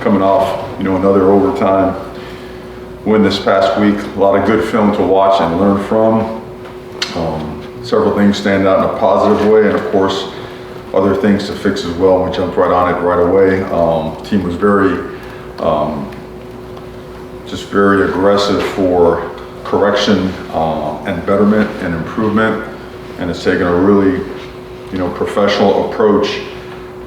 coming off, another overtime win this past week. A lot of good film to watch and learn from. Several things stand out in a positive way, and of course, other things to fix as well. We jumped right on it right away. Team was very aggressive for correction and betterment and improvement, and it's taken a really, professional approach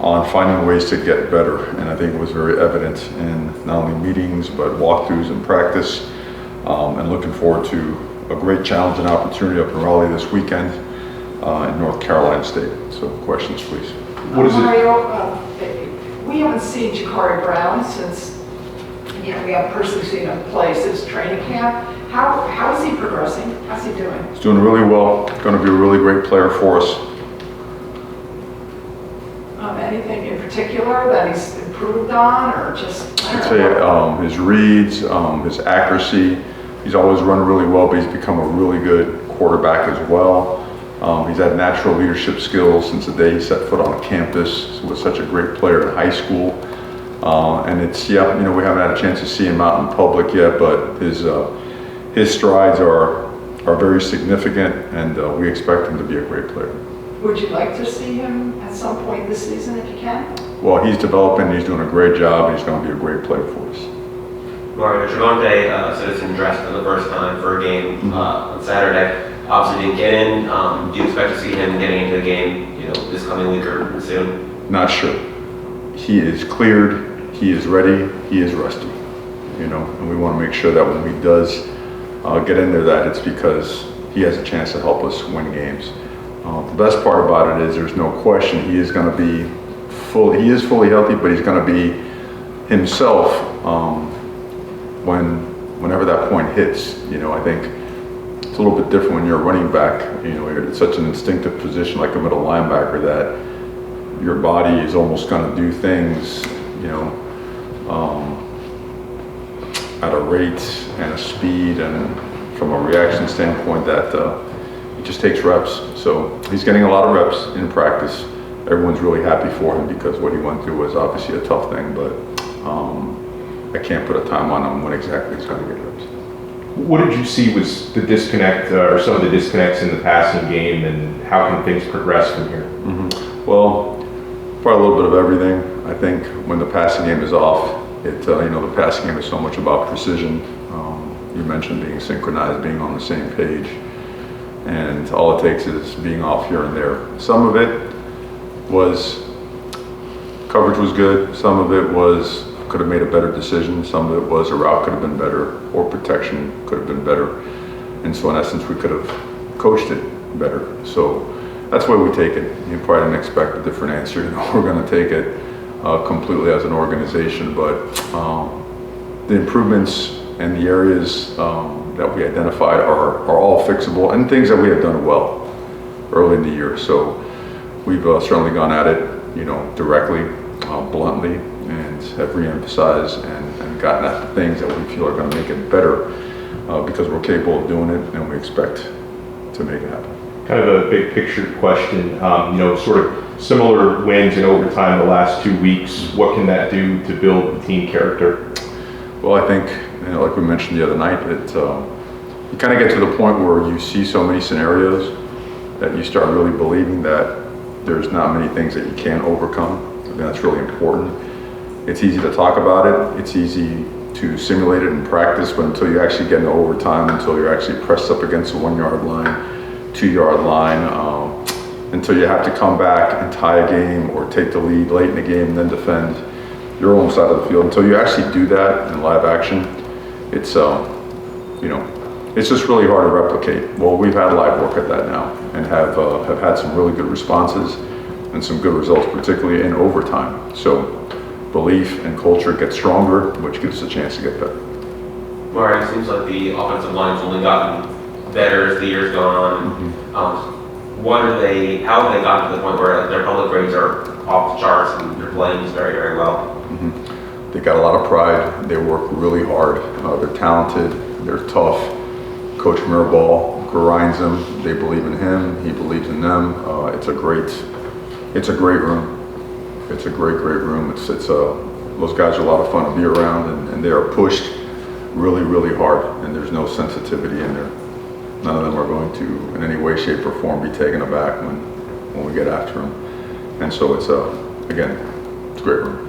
on finding ways to get better. And I think it was very evident in not only meetings but walkthroughs and practice. And looking forward to a great challenge and opportunity up in Raleigh this weekend in North Carolina State. So questions, please. What is it? Mario, we haven't seen Jakari Brown since, we haven't personally seen him play since training camp. How is he progressing? How's he doing? He's doing really well. Going to be a really great player for us. Anything in particular that he's improved on, or just? I'd say his reads, his accuracy. He's always run really well, but he's become a really good quarterback as well. He's had natural leadership skills since the day he set foot on campus. He was such a great player in high school. And we haven't had a chance to see him out in public yet, but his strides are very significant, and we expect him to be a great player. Would you like to see him at some point this season if you can? Well, he's developing, he's doing a great job, and he's going to be a great player for us. Mario, Javonte Citizen dressed for the first time for a game on Saturday. Obviously didn't get in. Do you expect to see him getting into the game, this coming week or soon? Not sure. He is cleared, he is ready, he is resting, and we want to make sure that when he does get in there, that it's because he has a chance to help us win games. The best part about it is there's no question he is going to be fully healthy, but he's going to be himself whenever that point hits. I think it's a little bit different when you're a running back. You're in such an instinctive position like a middle linebacker that your body is almost going to do things, at a rate and a speed and from a reaction standpoint that it just takes reps. So he's getting a lot of reps in practice. Everyone's really happy for him because what he went through was obviously a tough thing, but I can't put a time on when exactly he's going to get reps. What did you see was the disconnect or some of the disconnects in the passing game, and how can things progress from here? Well, probably a little bit of everything. I think when the passing game is off, the passing game is so much about precision. You mentioned being synchronized, being on the same page, and all it takes is being off here and there. Some of it was coverage was good. Some of it was could have made a better decision. Some of it was a route could have been better, or protection could have been better. And so in essence, we could have coached it better. So that's the way we take it. You probably didn't expect a different answer. We're going to take it completely as an organization, but the improvements and the areas that we identified are all fixable and things that we have done well early in the year. So we've certainly gone at it, directly, bluntly, and have re-emphasized and gotten at the things that we feel are going to make it better because we're capable of doing it and we expect to make it happen. Kind of a big picture question, sort of similar wins in overtime the last 2 weeks. What can that do to build team character? Well, I think, like we mentioned the other night, you kind of get to the point where you see so many scenarios that you start really believing that there's not many things that you can't overcome. I think that's really important. It's easy to talk about it. It's easy to simulate it in practice, but until you actually get into overtime, until you're actually pressed up against the 1 yard line, 2 yard line, until you have to come back and tie a game or take the lead late in the game and then defend your own side of the field. Until you actually do that in live action, it's it's just really hard to replicate. Well, we've had live work at that now and have had some really good responses and some good results, particularly in overtime. So belief and culture get stronger, which gives us a chance to get better. Mario, it seems like the offensive line's only gotten better as the year's gone on. How have they gotten to the point where their public grades are off the charts and they're playing very, very well? They got a lot of pride. They work really hard. They're talented. They're tough. Coach Mirabal grinds them. They believe in him. He believes in them. It's a great room. It's a great room. It's a those guys are a lot of fun to be around, and they are pushed really, really hard, and there's no sensitivity in there. None of them are going to, in any way, shape, or form, be taken aback when we get after them. And so it's, again, it's a great room.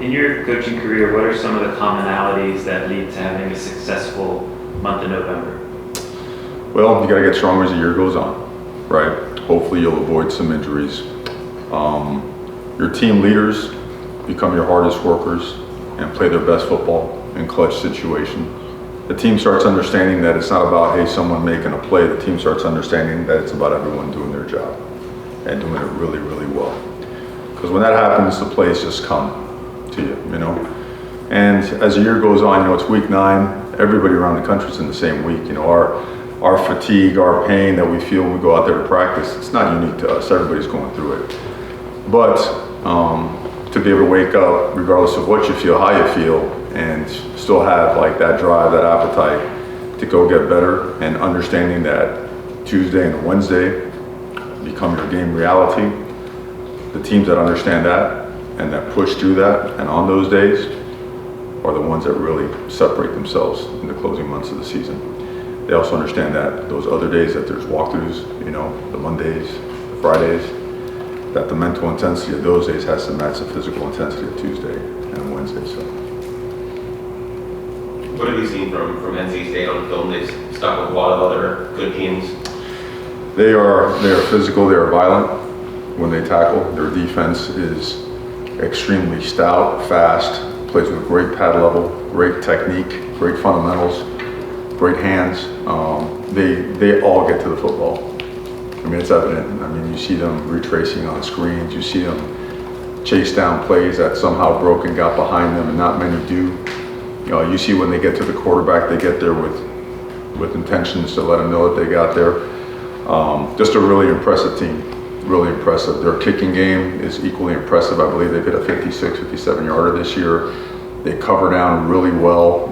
In your coaching career, what are some of the commonalities that lead to having a successful month of November? Well, you got to get stronger as the year goes on, right? Hopefully you'll avoid some injuries. Your team leaders become your hardest workers and play their best football in clutch situations. The team starts understanding that it's not about, hey, someone making a play. The team starts understanding that it's about everyone doing their job and doing it really, really well. Because when that happens, the plays just come to you, you know. And as the year goes on, you know, it's week 9. Everybody around the country's in the same week. You know, our fatigue, our pain that we feel when we go out there to practice, it's not unique to us. Everybody's going through it. But to be able to wake up, regardless of what you feel, how you feel, and still have like that drive, that appetite to go get better, and understanding that Tuesday and Wednesday become your game reality. The teams that understand that and that push through that and on those days are the ones that really separate themselves in the closing months of the season. They also understand that those other days that there's walkthroughs, you know, the Mondays, the Fridays, that the mental intensity of those days has to match the physical intensity of Tuesday and Wednesday. So, what have you seen from NC State on film? They've stuck with a lot of other good teams. They are physical, they are violent when they tackle. Their defense is extremely stout, fast, plays with great pad level, great technique, great fundamentals, great hands. They all get to the football. I mean, it's evident. I mean, you see them retracing on screens, you see them chase down plays that somehow broke and got behind them, and not many do. You know, you see when they get to the quarterback, they get there with intentions to let them know that they got there. Just a really impressive team, really impressive. Their kicking game is equally impressive. I believe they've hit a 56, 57 yarder this year. They cover down really well.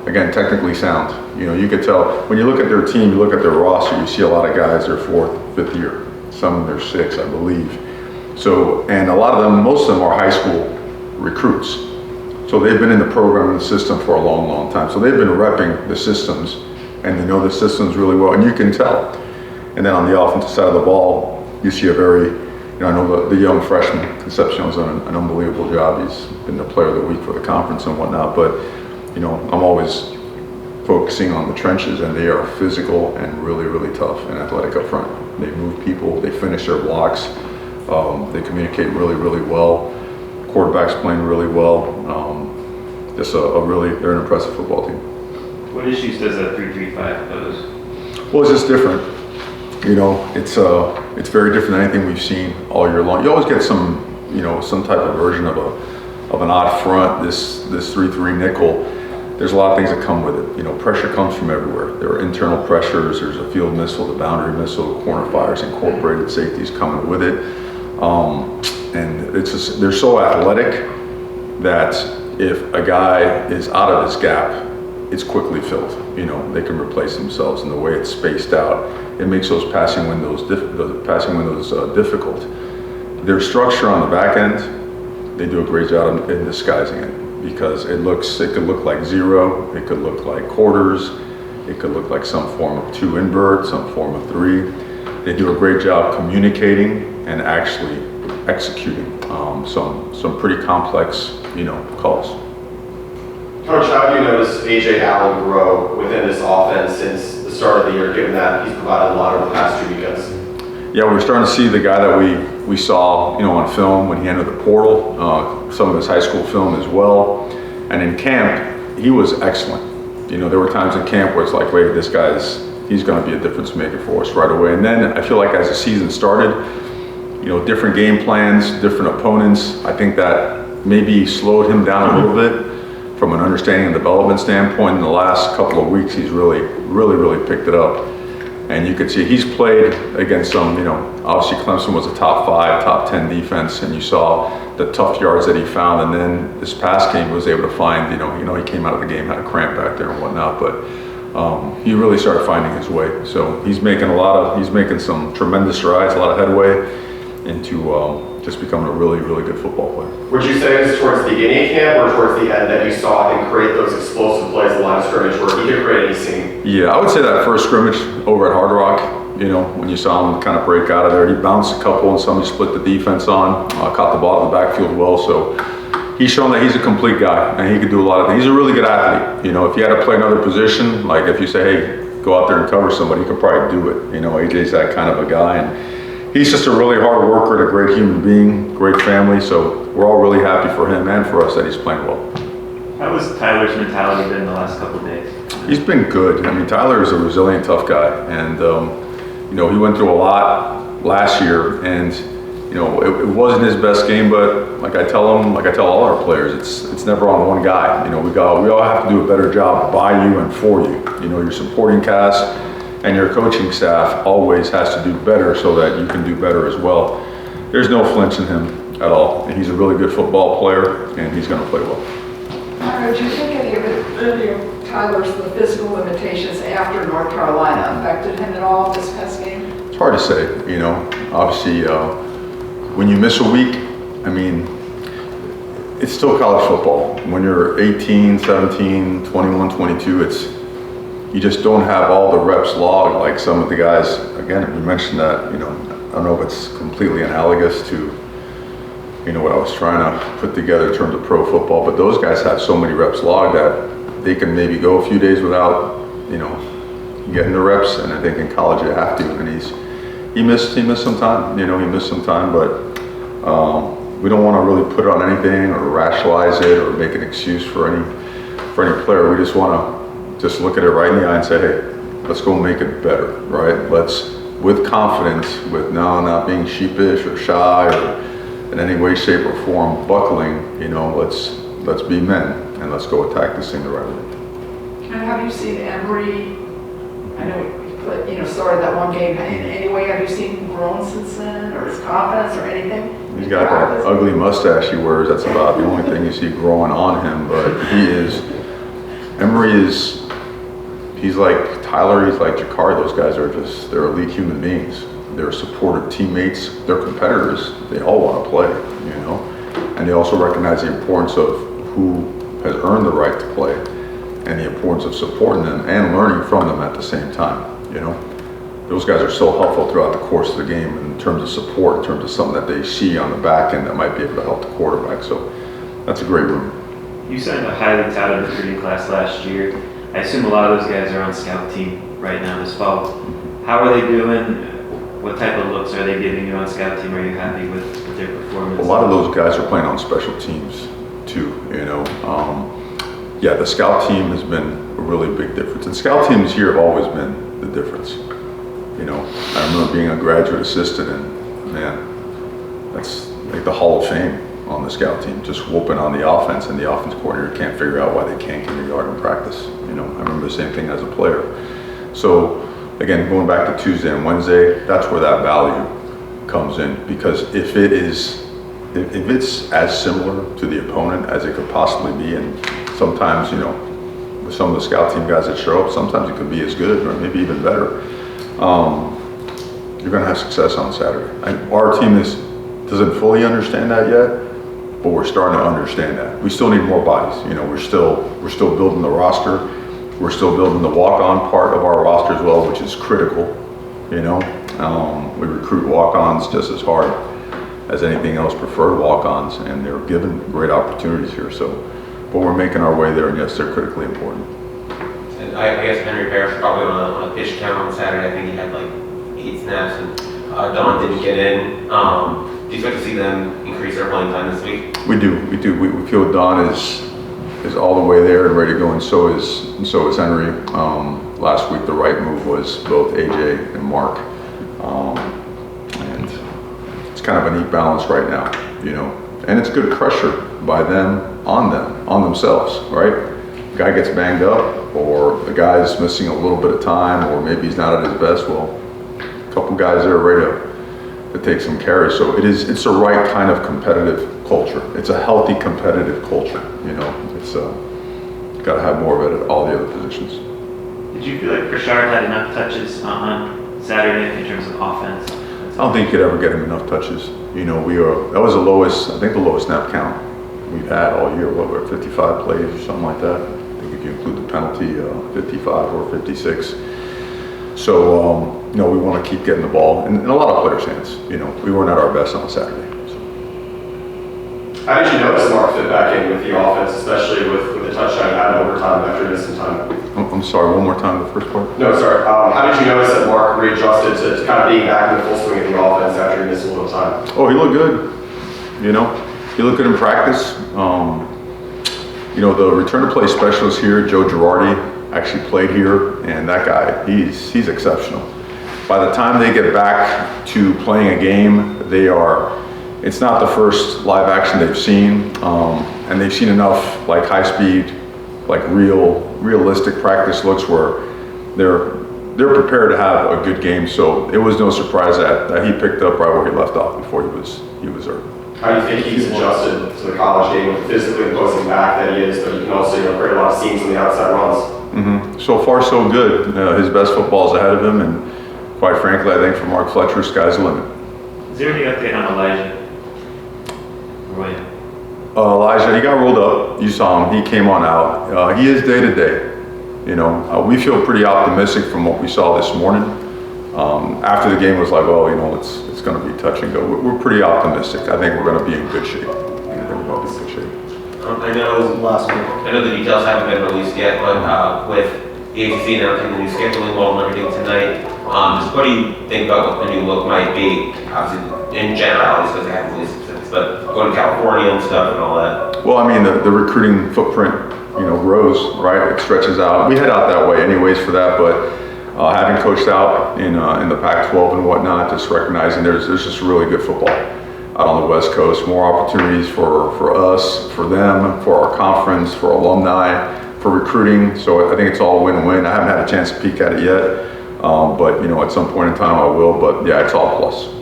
Again, technically sound. You know, you could tell when you look at their team, you look at their roster, you see a lot of guys their 4th, 5th year. Some of their 6th, I believe. So, and a lot of them, most of them are high school recruits. So they've been in the program and the system for a long, long time. So they've been repping the systems, and they know the systems really well, and you can tell. And then on the offensive side of the ball, you see a very, you know, I know the young freshman, Concepcion's done an unbelievable job. He's been the player of the week for the conference and whatnot, but, you know, I'm always focusing on the trenches, and they are physical and really, really tough and athletic up front. They move people, they finish their blocks, they communicate really, really well. Quarterback's playing really well. Just they're an impressive football team. What issues does a 3-3-5 pose? Well, it's just different. You know, it's very different than anything we've seen all year long. You always get some, you know, some type of version of an odd front, this 3-3 nickel. There's a lot of things that come with it. You know, pressure comes from everywhere. There are internal pressures. There's a field missile, the boundary missile, corner fires, incorporated safeties coming with it. And it's just, they're so athletic that if a guy is out of his gap, it's quickly filled. You know, they can replace themselves, and the way it's spaced out, it makes those passing windows difficult. Their structure on the back end, they do a great job in disguising it, because it could look like 0, it could look like quarters, it could look like some form of 2 invert, some form of 3. They do a great job communicating and actually executing some pretty complex, you know, calls. Coach, how have you noticed A.J. Allen grow within this offense since the start of the year, given that he's provided a lot over the past 2 weekends? Yeah, we're starting to see the guy that we saw, you know, on film when he entered the portal, some of his high school film as well. And in camp, he was excellent. You know, there were times in camp where it's like, wait, this he's going to be a difference maker for us right away. And then I feel like as the season started, you know, different game plans, different opponents, I think that maybe slowed him down a little bit from an understanding and development standpoint. In the last couple of weeks, he's really picked it up. And you could see he's played against some, you know, obviously Clemson was a top 5, top 10 defense, and you saw the tough yards that he found. And then this past game, he was able to find, you know, he came out of the game, had a cramp back there and whatnot, but he really started finding his way. So he's making some tremendous strides, a lot of headway into just becoming a really, really good football player. Would you say it's towards the beginning of camp or towards the end that you saw him create those explosive plays at the line of scrimmage where he could create any scene? Yeah, I would say that first scrimmage over at Hard Rock, when you saw him kind of break out of there, he bounced a couple and somebody split the defense on, caught the ball in the backfield well. So he's shown that he's a complete guy and he could do a lot of things. He's a really good athlete. If you had to play another position, like if you say, hey, go out there and cover somebody, he could probably do it. AJ's that kind of a guy. And he's just a really hard worker and a great human being, great family. So we're all really happy for him and for us that he's playing well. How has Tyler's mentality been the last couple of days? He's been good. Tyler is a resilient, tough guy. And, he went through a lot last year and, it wasn't his best game, but like I tell all our players, it's never on one guy. We all have to do a better job by you and for you. Your supporting cast and your coaching staff always has to do better so that you can do better as well. There's no flinch in him at all. And he's a really good football player and he's going to play well. Mario, do you think any of Tyler's the physical limitations after North Carolina affected him at all this past game? It's hard to say, obviously when you miss a week, it's still college football. When you're 18, 17, 21, 22, you just don't have all the reps logged like some of the guys. Again, you mentioned that, I don't know if it's completely analogous to, what I was trying to put together in terms of pro football, but those guys have so many reps logged that they can maybe go a few days without, getting the reps. And I think in college you have to. And he missed some time. He missed some time, but we don't want to really put it on anything or rationalize it or make an excuse for any player. We just want to look at it right in the eye and say, hey, let's go make it better, right? Let's, with confidence, with not being sheepish or shy or in any way, shape, or form buckling, let's be men and let's go attack this thing the right way. And have you seen Emory? I know he started that one game. In any way, have you seen him grown since then, or his confidence, or anything? He's got that ugly mustache he wears. That's about the only thing you see growing on him. But he's like Tyler. He's like Jakar. Those guys they're elite human beings. They're supportive teammates. They're competitors. They all want to play, and they also recognize the importance of who has earned the right to play and the importance of supporting them and learning from them at the same time. Those guys are so helpful throughout the course of the game in terms of support, in terms of something that they see on the back end that might be able to help the quarterback. So that's a great room. You signed a highly touted recruiting class last year. I assume a lot of those guys are on scout team right now this fall. How are they doing? What type of looks are they giving you on scout team? Are you happy with their performance? A lot of those guys are playing on special teams too, the scout team has been a really big difference. And scout teams here have always been the difference. I remember being a graduate assistant and man, that's like the Hall of Fame on the scout team, just whooping on the offense and the offense coordinator can't figure out why they can't get in the yard in practice. I remember the same thing as a player. So again, going back to Tuesday and Wednesday, that's where that value comes in, because if it's as similar to the opponent as it could possibly be, and sometimes, with some of the scout team guys that show up, sometimes it could be as good or maybe even better. You're going to have success on Saturday. Our team doesn't fully understand that yet, but we're starting to understand that. We still need more bodies. We're still building the roster. We're still building the walk-on part of our roster as well, which is critical. We recruit walk-ons just as hard as anything else, preferred walk-ons, and they're given great opportunities here. But we're making our way there, and yes, they're critically important. And I guess Henry Parrish probably on a pitch count on Saturday. I think he had like 8 snaps, and Don didn't get in. Do you expect to see them increase their playing time this week? We do. We feel Don is all the way there and ready to go, and so is Henry. Last week the right move was both AJ and Mark, and it's kind of a neat balance right now, and it's good pressure by them on themselves, right? The guy gets banged up, or the guy's missing a little bit of time, or maybe he's not at his best. Well, a couple guys there ready to take some carries. So it's the right kind of competitive culture. It's a healthy competitive culture. It's got to have more of it at all the other positions. Did you feel like Rashard had enough touches on Saturday in terms of offense? I don't think you could ever get him enough touches. You know, that was the lowest, I think the lowest snap count we've had all year. What, we're at 55 plays or something like that. I think if you include the penalty, 55 or 56. So, you know, we want to keep getting the ball in a lot of players' hands. You know, we weren't at our best on Saturday. How did you notice Mark fit back in with the offense, especially with the touchdown you had in overtime after missing time? I'm sorry, one more time, the first part? No, sorry. How did you notice that Mark readjusted to kind of being back in the full swing of the offense after he missed a little time? Oh, he looked good. You know, he looked good in practice. You know, the return to play specialist here, Joe Girardi, actually played here, and that guy, he's exceptional. By the time they get back to playing a game, it's not the first live action they've seen, and they've seen enough like high speed, like realistic practice looks where they're prepared to have a good game. So it was no surprise that he picked up right where he left off before he was hurt. How do you think he's adjusted to the college game with physically imposing back that he is, but he can also create a lot of seams on the outside runs? So far, so good. His best football is ahead of him, and quite frankly, I think for Mark Fletcher, sky's the limit. Is there any update on Elijah? Elijah, he got rolled up. You saw him. He came on out. He is day to day. You know, we feel pretty optimistic from what we saw this morning. After the game was like, well, you know, it's going to be touch and go. We're pretty optimistic. I think we're going to be in good shape. I know the details haven't been released yet, but with the ACC announcing the new scheduling model and everything tonight, just what do you think about what the new look might be? Obviously, in generalities, because they haven't released it, but going to California and stuff and all that. Well, I mean, the recruiting footprint, you know, grows, right? It stretches out. We head out that way anyways for that, but having coached out in the Pac-12 and whatnot, just recognizing there's just really good football out on the West Coast, more opportunities for us, for them, for our conference, for alumni, for recruiting. So I think it's all win-win. I haven't had a chance to peek at it yet, but you know, at some point in time I will. But yeah, it's all plus.